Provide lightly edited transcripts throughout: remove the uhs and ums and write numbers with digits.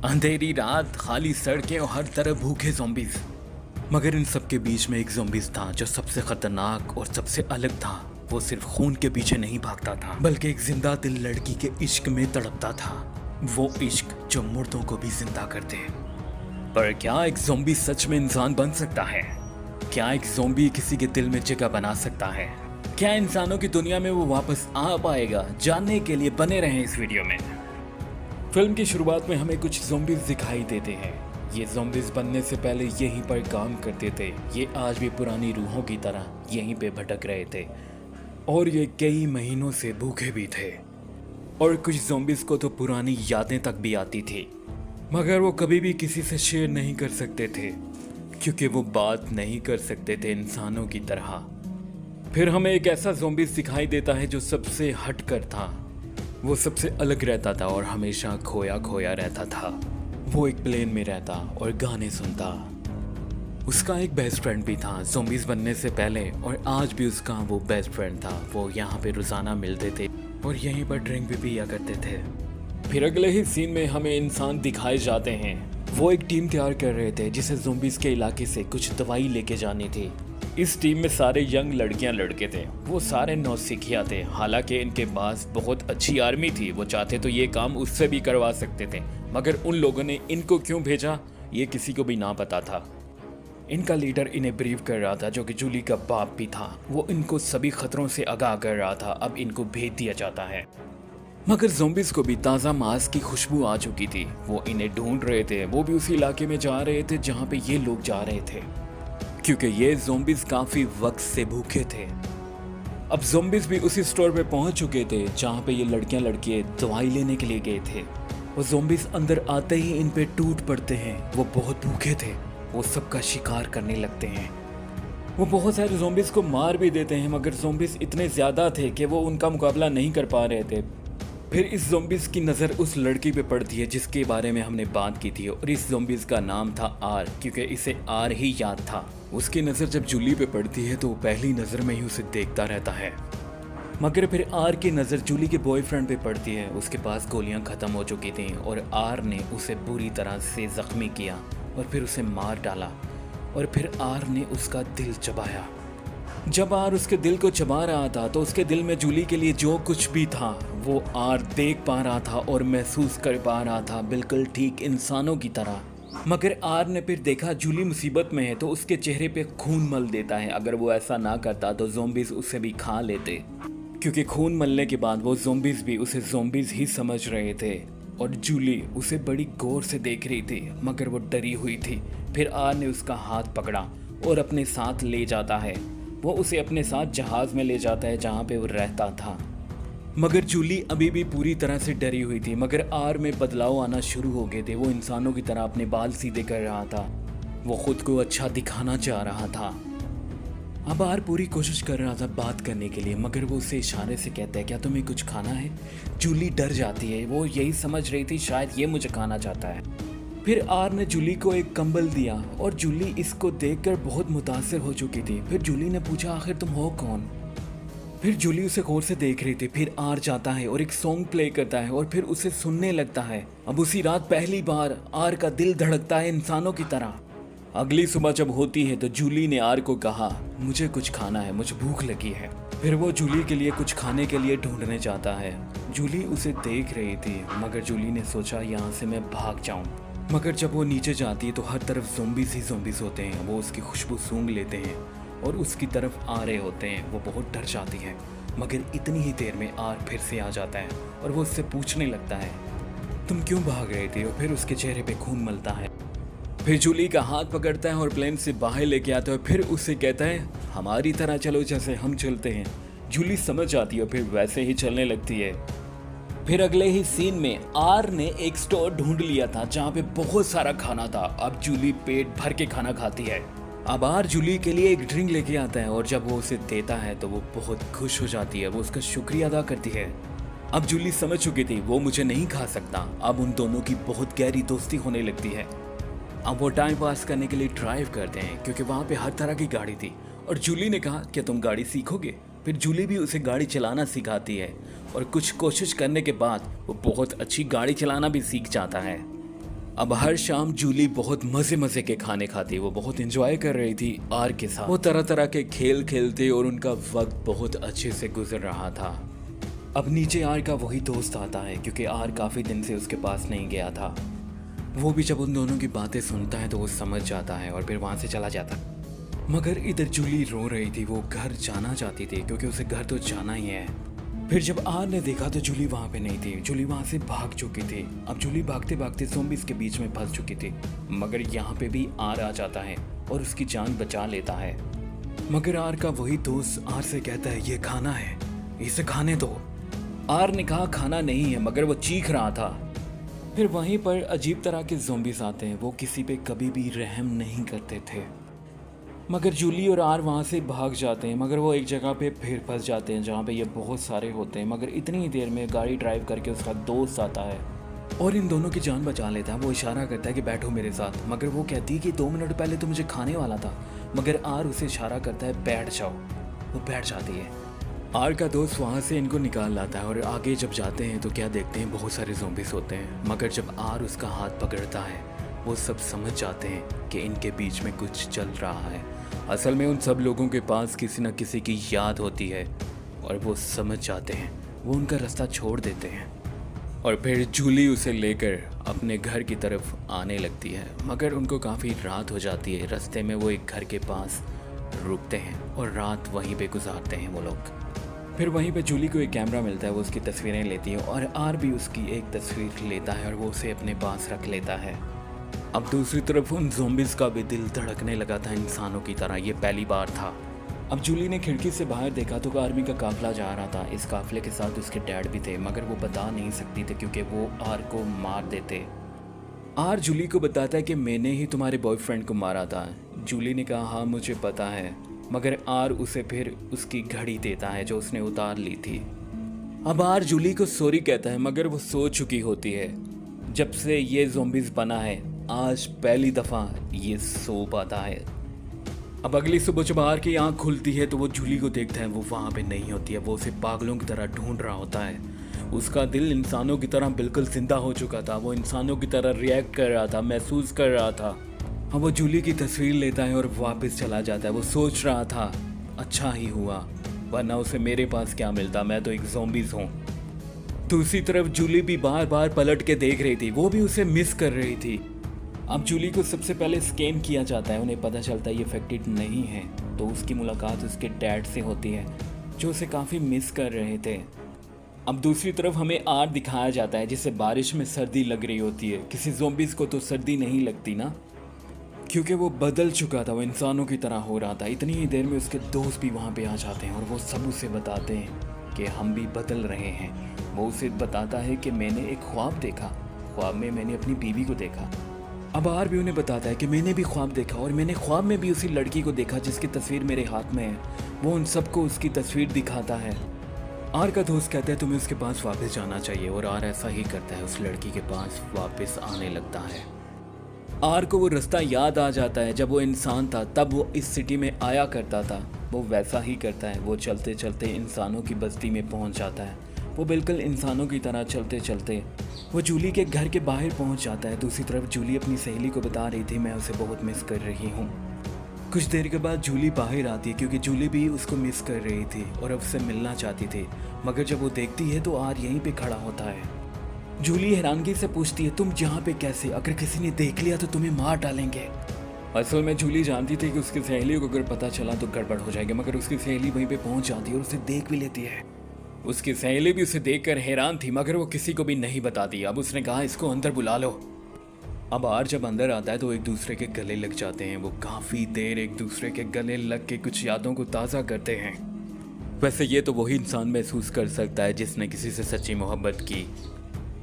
अंधेरी रात, खाली सड़कें और हर तरफ भूखे ज़ॉम्बीज़। मगर इन सब के बीच में एक ज़ॉम्बीज़ था जो सबसे खतरनाक और सबसे अलग था। वो सिर्फ खून के पीछे नहीं भागता था, बल्कि एक जिंदा दिल लड़की के इश्क में तड़पता था। वो इश्क जो मुर्दों को भी जिंदा कर दे। पर क्या एक ज़ॉम्बी सच में इंसान बन सकता है? क्या एक ज़ॉम्बी किसी के दिल में जगह बना सकता है? क्या इंसानों की दुनिया में वो वापस आ पाएगा? जानने के लिए बने रहें इस वीडियो में। फिल्म की शुरुआत में हमें कुछ ज़ॉम्बीज़ दिखाई देते हैं। ये ज़ॉम्बीज़ बनने से पहले यहीं पर काम करते थे। ये आज भी पुरानी रूहों की तरह यहीं पे भटक रहे थे और ये कई महीनों से भूखे भी थे। और कुछ ज़ॉम्बीज़ को तो पुरानी यादें तक भी आती थी, मगर वो कभी भी किसी से शेयर नहीं कर सकते थे क्योंकि वो बात नहीं कर सकते थे इंसानों की तरह। फिर हमें एक ऐसा ज़ॉम्बीज़ दिखाई देता है जो सबसे हटकर था। वो सबसे अलग रहता था और हमेशा खोया खोया रहता था। वो एक प्लेन में रहता और गाने सुनता। उसका एक बेस्ट फ्रेंड भी था ज़ॉम्बीज़ बनने से पहले, और आज भी उसका वो बेस्ट फ्रेंड था। वो यहाँ पे रोज़ाना मिलते थे और यहीं पर ड्रिंक भी पिया करते थे। फिर अगले ही सीन में हमें इंसान दिखाए जाते हैं। वो एक टीम तैयार कर रहे थे जिसे ज़ॉम्बीज़ के इलाके से कुछ दवाई लेके जानी थी। इस टीम में सारे यंग लड़कियां लड़के थे। वो सारे नौसिखिया थे। हालांकि इनके पास बहुत अच्छी आर्मी थी। वो चाहते तो ये काम उससे भी करवा सकते थे, मगर उन लोगों ने इनको क्यों भेजा ये किसी को भी ना पता था। इनका लीडर इन्हें ब्रीफ कर रहा था, जो कि जूली का बाप भी था। वो इनको सभी खतरों से आगाह कर रहा था। अब इनको भेज दिया जाता है। मगर ज़ॉम्बीज़ को भी ताज़ा मांस की खुशबू आ चुकी थी। वो इन्हें ढूंढ रहे थे। वो भी उसी इलाके में जा रहे थे जहाँ पे ये लोग जा रहे थे, क्योंकि ये ज़ॉम्बीज़ काफ़ी वक्त से भूखे थे। अब ज़ॉम्बीज़ भी उसी स्टोर पे पहुंच चुके थे जहाँ पे ये लड़कियां लड़के दवाई लेने के लिए गए थे। वो ज़ॉम्बीज़ अंदर आते ही इन पे टूट पड़ते हैं। वो बहुत भूखे थे। वो सबका शिकार करने लगते हैं। वो बहुत सारे ज़ॉम्बीज़ को मार भी देते हैं, मगर ज़ॉम्बीज़ इतने ज़्यादा थे कि वो उनका मुकाबला नहीं कर पा रहे थे। फिर इस ज़ॉम्बीज़ की नज़र उस लड़की पे पड़ती है जिसके बारे में हमने बात की थी, और इस ज़ॉम्बीज़ का नाम था आर, क्योंकि इसे आर ही याद था। उसकी नज़र जब जूली पे पड़ती है तो वो पहली नज़र में ही उसे देखता रहता है। मगर फिर आर की नज़र जूली के बॉयफ्रेंड पे पड़ती है। उसके पास गोलियां ख़त्म हो चुकी थीं और आर ने उसे बुरी तरह से ज़ख्मी किया और फिर उसे मार डाला। और फिर आर ने उसका दिल चबाया। जब आर उसके दिल को चबा रहा था तो उसके दिल में जूली के लिए जो कुछ भी था वो आर देख पा रहा था और महसूस कर पा रहा था, बिल्कुल ठीक इंसानों की तरह। मगर आर ने फिर देखा जूली मुसीबत में है तो उसके चेहरे पे खून मल देता है। अगर वो ऐसा ना करता तो ज़ॉम्बीज़ उसे भी खा लेते, क्योंकि खून मलने के बाद वो ज़ॉम्बीज़ भी उसे ज़ॉम्बीज़ ही समझ रहे थे। और जूली उसे बड़ी गौर से देख रही थी, मगर वो डरी हुई थी। फिर आर ने उसका हाथ पकड़ा और अपने साथ ले जाता है। वो उसे अपने साथ जहाज़ में ले जाता है जहाँ पे वो रहता था। मगर जूली अभी भी पूरी तरह से डरी हुई थी। मगर आर में बदलाव आना शुरू हो गए थे। वो इंसानों की तरह अपने बाल सीधे कर रहा था। वो खुद को अच्छा दिखाना चाह रहा था। अब आर पूरी कोशिश कर रहा था बात करने के लिए, मगर वो उसे इशारे से कहता है, क्या तुम्हें कुछ खाना है? जूली डर जाती है। वो यही समझ रही थी शायद ये मुझे खाना चाहता है। फिर आर ने जूली को एक कंबल दिया और जूली इसको देखकर बहुत मुतासिर हो चुकी थी। फिर जूली ने पूछा, आखिर तुम हो कौन? फिर जूली उसे गौर से देख रही थी। फिर आर जाता है और एक सॉन्ग प्ले करता है और फिर उसे सुनने लगता है। अब उसी रात पहली बार आर का दिल धड़कता है इंसानों की तरह। अगली सुबह जब होती है तो जूली ने आर को कहा, मुझे कुछ खाना है, मुझे भूख लगी है। फिर वो जूली के लिए कुछ खाने के लिए ढूंढने जाता है। जूली उसे देख रही थी, मगर जूली ने सोचा यहाँ से मैं भाग जाऊँ। मगर जब वो नीचे जाती है तो हर तरफ ज़ॉम्बीज़ ही ज़ॉम्बीज़ होते हैं। वो उसकी खुशबू सूंघ लेते हैं और उसकी तरफ आ रहे होते हैं। वो बहुत डर जाती है, मगर इतनी ही देर में आर फिर से आ जाता है और वो उससे पूछने लगता है, तुम क्यों भाग रहे थे? और फिर उसके चेहरे पे खून मलता है। फिर जूली का हाथ पकड़ता है और प्लेन से बाहर लेके आता है। फिर उससे कहता है, हमारी तरह चलो जैसे हम चलते हैं। जूली समझ जाती है और फिर वैसे ही चलने लगती है। फिर अगले ही सीन में आर ने एक स्टोर ढूंढ लिया था जहाँ पे बहुत सारा खाना था। अब जूली पेट भर के खाना खाती है। अब आर जूली के लिए एक ड्रिंक लेके आता है और जब वो उसे देता है तो वो बहुत खुश हो जाती है। वो उसका शुक्रिया अदा करती है। अब जूली समझ चुकी थी वो मुझे नहीं खा सकता। अब उन दोनों की बहुत गहरी दोस्ती होने लगती है। अब वो टाइम पास करने के लिए ड्राइव करते हैं, क्योंकि वहाँ पे हर तरह की गाड़ी थी। और जूली ने कहा, क्या तुम गाड़ी सीखोगे? फिर जूली भी उसे गाड़ी चलाना सिखाती है और कुछ कोशिश करने के बाद वो बहुत अच्छी गाड़ी चलाना भी सीख जाता है। अब हर शाम जूली बहुत मजे मजे के खाने खाती, वो बहुत एंजॉय कर रही थी आर के साथ। वो तरह तरह के खेल खेलते और उनका वक्त बहुत अच्छे से गुजर रहा था। अब नीचे आर का वही दोस्त आता है, क्योंकि आर काफ़ी दिन से उसके पास नहीं गया था। वो भी जब उन दोनों की बातें सुनता है तो वो समझ जाता है और फिर वहाँ से चला जाता। मगर इधर जूली रो रही थी, वो घर जाना चाहती थी क्योंकि उसे घर तो जाना ही है। फिर जब आर ने देखा तो जूली वहाँ पे नहीं थी, जूली वहाँ से भाग चुकी थी। अब जूली भागते भागते ज़ॉम्बीज़ के बीच में फंस चुकी थी। मगर यहाँ पे भी आर आ जाता है और उसकी जान बचा लेता है। मगर आर का वही दोस्त आर से कहता है ये खाना है, इसे खाने दो। आर ने कहा खाना नहीं है, मगर वो चीख रहा था। फिर वहीं पर अजीब तरह के ज़ॉम्बीज़ आते हैं, वो किसी पे कभी भी रहम नहीं करते थे। मगर जूली और आर वहाँ से भाग जाते हैं, मगर वो एक जगह पे फिर फंस जाते हैं जहाँ पे ये बहुत सारे होते हैं। मगर इतनी ही देर में गाड़ी ड्राइव करके उसका दोस्त आता है और इन दोनों की जान बचा लेता है। वो इशारा करता है कि बैठो मेरे साथ, मगर वो कहती है कि 2 मिनट पहले तो मुझे खाने वाला था। मगर आर उसे इशारा करता है बैठ जाओ, वो बैठ जाती है। आर का दोस्त वहाँ से इनको निकाल लाता है और आगे जब जाते हैं तो क्या देखते हैं, बहुत सारे ज़ॉम्बीज़ होते हैं। मगर जब आर उसका हाथ पकड़ता है वो सब समझ जाते हैं कि इनके बीच में कुछ चल रहा है। असल में उन सब लोगों के पास किसी न किसी की याद होती है और वो समझ जाते हैं, वो उनका रास्ता छोड़ देते हैं। और फिर जूली उसे लेकर अपने घर की तरफ आने लगती है। मगर उनको काफ़ी रात हो जाती है। रास्ते में वो एक घर के पास रुकते हैं और रात वहीं पे गुजारते हैं वो लोग। फिर वहीं पे जूली को एक कैमरा मिलता है, वो उसकी तस्वीरें लेती है और आर भी उसकी एक तस्वीर लेता है और वो उसे अपने पास रख लेता है। अब दूसरी तरफ उन ज़ॉम्बीज़ का भी दिल धड़कने लगा था इंसानों की तरह, ये पहली बार था। अब जूली ने खिड़की से बाहर देखा तो आर्मी का काफिला जा रहा था। इस काफिले के साथ उसके डैड भी थे, मगर वो बता नहीं सकती थे क्योंकि वो आर को मार देते। आर जूली को बताता है कि मैंने ही तुम्हारे बॉयफ्रेंड को मारा था। जूली ने कहा हाँ मुझे पता है, मगर आर उसे फिर उसकी घड़ी देता है जो उसने उतार ली थी। अब आर जूली को सॉरी कहता है, मगर वो सो चुकी होती है। जब से ये ज़ॉम्बीज़ बना है आज पहली दफ़ा ये सो पाता है। अब अगली सुबह जब आर की आँख खुलती है तो वो जूली को देखता है, वो वहाँ पे नहीं होती है। वो उसे पागलों की तरह ढूंढ रहा होता है। उसका दिल इंसानों की तरह बिल्कुल जिंदा हो चुका था, वो इंसानों की तरह रिएक्ट कर रहा था, महसूस कर रहा था। अब वो जूली की तस्वीर लेता है और वापस चला जाता है। वो सोच रहा था अच्छा ही हुआ, वरना उसे मेरे पास क्या मिलता, मैं तो एक ज़ॉम्बीज़ हूँ। दूसरी तरफ जूली भी बार बार पलट के देख रही थी, वो भी उसे मिस कर रही थी। अब जूली को सबसे पहले स्कैन किया जाता है, उन्हें पता चलता है ये इफेक्टेड नहीं है, तो उसकी मुलाकात उसके डैड से होती है जो उसे काफ़ी मिस कर रहे थे। अब दूसरी तरफ हमें आर दिखाया जाता है जिसे बारिश में सर्दी लग रही होती है। किसी ज़ॉम्बीज़ को तो सर्दी नहीं लगती ना, क्योंकि वो बदल चुका था, वो इंसानों की तरह हो रहा था। इतनी ही देर में उसके दोस्त भी वहाँ पे आ जाते हैं और वो सब उसे बताते हैं कि हम भी बदल रहे हैं। वो उसे बताता है कि मैंने एक ख्वाब देखा, ख्वाब में मैंने अपनी बीवी को देखा। अब आर भी उन्हें बताता है कि मैंने भी ख्वाब देखा और मैंने ख्वाब में भी उसी लड़की को देखा जिसकी तस्वीर मेरे हाथ में है। वो उन सबको उसकी तस्वीर दिखाता है। आर का दोस्त कहता है तुम्हें उसके पास वापस जाना चाहिए और आर ऐसा ही करता है, उस लड़की के पास वापस आने लगता है। आर को वो रास्ता याद आ जाता है, जब वो इंसान था तब वो इस सिटी में आया करता था। वो वैसा ही करता है, वो चलते चलते इंसानों की बस्ती में पहुंच जाता है। वो बिल्कुल इंसानों की तरह चलते चलते वो जूली के घर के बाहर पहुंच जाता है। दूसरी तरफ जूली अपनी सहेली को बता रही थी मैं उसे बहुत मिस कर रही हूँ। कुछ देर के बाद जूली बाहर आती है क्योंकि जूली भी उसको मिस कर रही थी और अब उससे मिलना चाहती थी। मगर जब वो देखती है तो आर यहीं पे खड़ा होता है। जूली हैरानगी से पूछती है तुम यहाँ पे कैसे, अगर किसी ने देख लिया तो तुम्हें मार डालेंगे। असल में जूली जानती थी कि उसकी सहेली को अगर पता चला तो गड़बड़ हो जाएगी, मगर उसकी सहेली वहीं पे पहुंच जाती है और उसे देख भी लेती है। उसकी सहेली भी उसे देखकर हैरान थी, मगर वो किसी को भी नहीं बताती। अब उसने कहा इसको अंदर बुला लो। अब आर जब अंदर आता है तो एक दूसरे के गले लग जाते हैं। वो काफ़ी देर एक दूसरे के गले लग के कुछ यादों को ताज़ा करते हैं। वैसे ये तो वही इंसान महसूस कर सकता है जिसने किसी से सच्ची मोहब्बत की।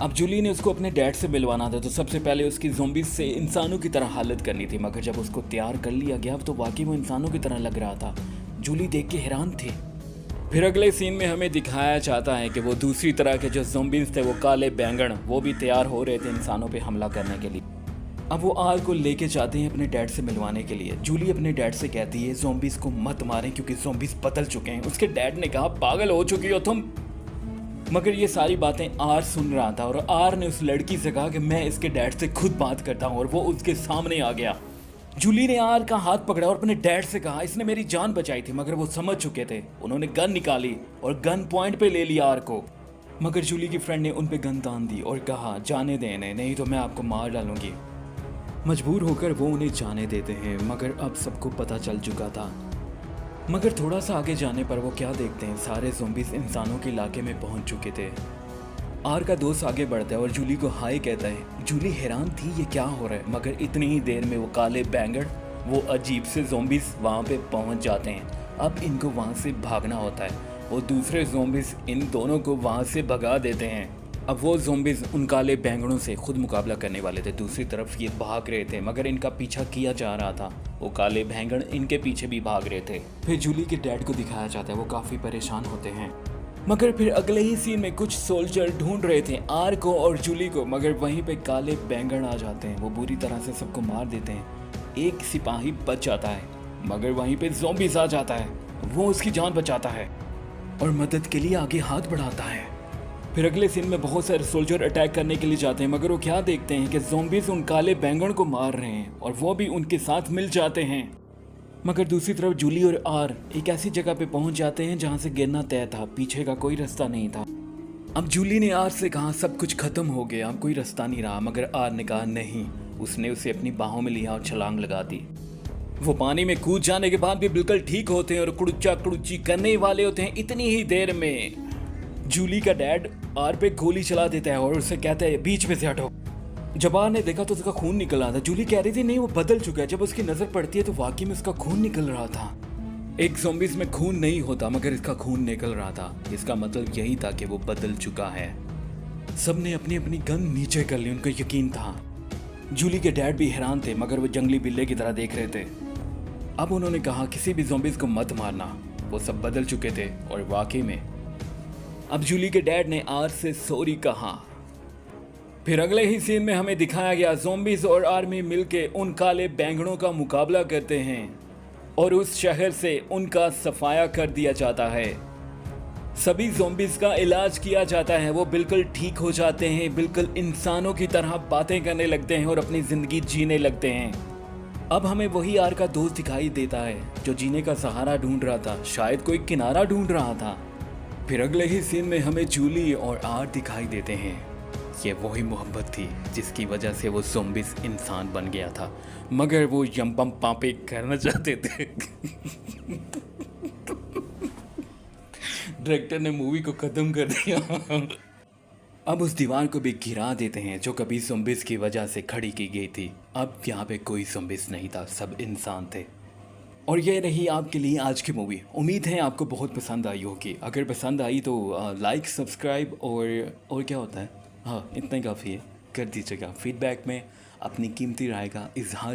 अब जूली ने उसको अपने डैड से मिलवाना था, तो सबसे पहले उसकी ज़ॉम्बीज़ से इंसानों की तरह हालत करनी थी। मगर जब उसको तैयार कर लिया गया तो वाकई वो इंसानों की तरह लग रहा था। जूली देख के हैरान थी। फिर अगले सीन में हमें दिखाया जाता है कि वो दूसरी तरह के जो ज़ॉम्बीज़ थे, वो काले बैंगन, वो भी तैयार हो रहे थे इंसानों पे हमला करने के लिए। अब वो आर को लेके जाते हैं अपने डैड से मिलवाने के लिए। जूली अपने डैड से कहती है ज़ॉम्बीज़ को मत मारें क्योंकि ज़ॉम्बीज़ बदल चुके हैं। उसके डैड ने कहा पागल हो चुकी हो तुम। मगर ये सारी बातें आर सुन रहा था और आर ने उस लड़की से कहा कि मैं इसके डैड से खुद बात करता हूँ, और वो उसके सामने आ गया। जूली ने आर का हाथ पकड़ा और अपने डैड से कहा इसने मेरी जान बचाई थी, मगर वो समझ चुके थे। उन्होंने गन निकाली और गन पॉइंट पे ले लिया आर को, मगर जूली की फ्रेंड ने उन पे गन तान दी और कहा जाने देने, नहीं तो मैं आपको मार डालूंगी। मजबूर होकर वो उन्हें जाने देते हैं, मगर अब सबको पता चल चुका था। मगर थोड़ा सा आगे जाने पर वो क्या देखते हैं, सारे ज़ॉम्बीज़ इंसानों के इलाके में पहुंच चुके थे। आर का दोस्त आगे बढ़ता है और जूली को हाय कहता है। जूली हैरान थी ये क्या हो रहा है, मगर इतनी ही देर में वो काले बैंगड़, वो अजीब से ज़ॉम्बीज़ वहाँ पे पहुँच जाते हैं। अब इनको वहाँ से भागना होता है। वो दूसरे ज़ॉम्बीज़ इन दोनों को वहाँ से भगा देते हैं। अब वो ज़ॉम्बीज़ उन काले बैंगड़ों से खुद मुकाबला करने वाले थे। दूसरी तरफ ये भाग रहे थे, मगर इनका पीछा किया जा रहा था। वो काले बैंगड़ इनके पीछे भी भाग रहे थे। फिर जूली के डैड को दिखाया जाता है, वो काफ़ी परेशान होते हैं। मगर फिर अगले ही सीन में कुछ सोल्जर ढूंढ रहे थे आर को और जूली को, मगर वहीं पे काले बैंगड़ आ जाते हैं। वो बुरी तरह से सबको मार देते हैं। एक सिपाही बच जाता है, मगर वहीं पे ज़ॉम्बीज़ आ जाता है। वो उसकी जान बचाता है और मदद के लिए आगे हाथ बढ़ाता है। फिर अगले सीन में बहुत सारे सोल्जर अटैक करने के लिए जाते हैं, मगर वो क्या देखते हैं कि ज़ॉम्बीज़ उन काले बैंगड़ को मार रहे हैं और वो भी उनके साथ मिल जाते हैं। मगर दूसरी तरफ जूली और आर एक ऐसी जगह पे पहुंच जाते हैं जहां से गिरना तय था, पीछे का कोई रास्ता नहीं था। अब जूली ने आर से कहा सब कुछ खत्म हो गया, अब कोई रास्ता नहीं रहा, मगर आर ने कहा नहीं। उसने उसे अपनी बाहों में लिया और छलांग लगा दी। वो पानी में कूद जाने के बाद भी बिल्कुल ठीक होते हैं और कुड़ुच्चा कुड़ुच्ची करने वाले होते हैं। इतनी ही देर में जूली का डैड आर पे गोली चला देता है और उससे कहता है बीच में से हटो। जब आर ने देखा तो उसका खून निकल रहा था। जूली कह रही थी नहीं वो बदल चुका है। जब उसकी नजर पड़ती है तो वाकई में उसका खून निकल रहा था। एक ज़ॉम्बीज़ में खून नहीं होता, मगर इसका खून निकल रहा था। इसका मतलब यही था कि वो बदल चुका है। सबने अपनी अपनी गन नीचे कर ली, उनको यकीन था। जूली के डैड भी हैरान थे, मगर वो जंगली बिल्ले की तरह देख रहे थे। अब उन्होंने कहा किसी भी ज़ॉम्बीज़ को मत मारना, वो सब बदल चुके थे। और वाकई में अब जूली के डैड ने आर से सॉरी कहा। फिर अगले ही सीन में हमें दिखाया गया ज़ॉम्बीज़ और आर्मी मिलके उन काले बैंगड़ों का मुकाबला करते हैं और उस शहर से उनका सफाया कर दिया जाता है। सभी ज़ॉम्बीज़ का इलाज किया जाता है, वो बिल्कुल ठीक हो जाते हैं, बिल्कुल इंसानों की तरह बातें करने लगते हैं और अपनी ज़िंदगी जीने लगते हैं। अब हमें वही आर का दोस्त दिखाई देता है जो जीने का सहारा ढूंढ रहा था, शायद कोई किनारा ढूंढ रहा था। फिर अगले ही सीन में हमें जूली और आर दिखाई देते हैं। ये वही मोहब्बत थी जिसकी वजह से वो ज़ॉम्बीज़ इंसान बन गया था, मगर वो यम्पम पापे करना चाहते थे। डायरेक्टर ने मूवी को ख़त्म कर दिया। अब उस दीवार को भी गिरा देते हैं जो कभी ज़ॉम्बीज़ की वजह से खड़ी की गई थी। अब यहाँ पे कोई ज़ॉम्बीज़ नहीं था, सब इंसान थे। और ये रही आपके लिए आज की मूवी। उम्मीद है आपको बहुत पसंद आई होगी। अगर पसंद आई तो लाइक, सब्सक्राइब और क्या होता है, हाँ इतना ही काफ़ी है, कर दीजिएगा। फीडबैक में अपनी कीमती राय का इजहार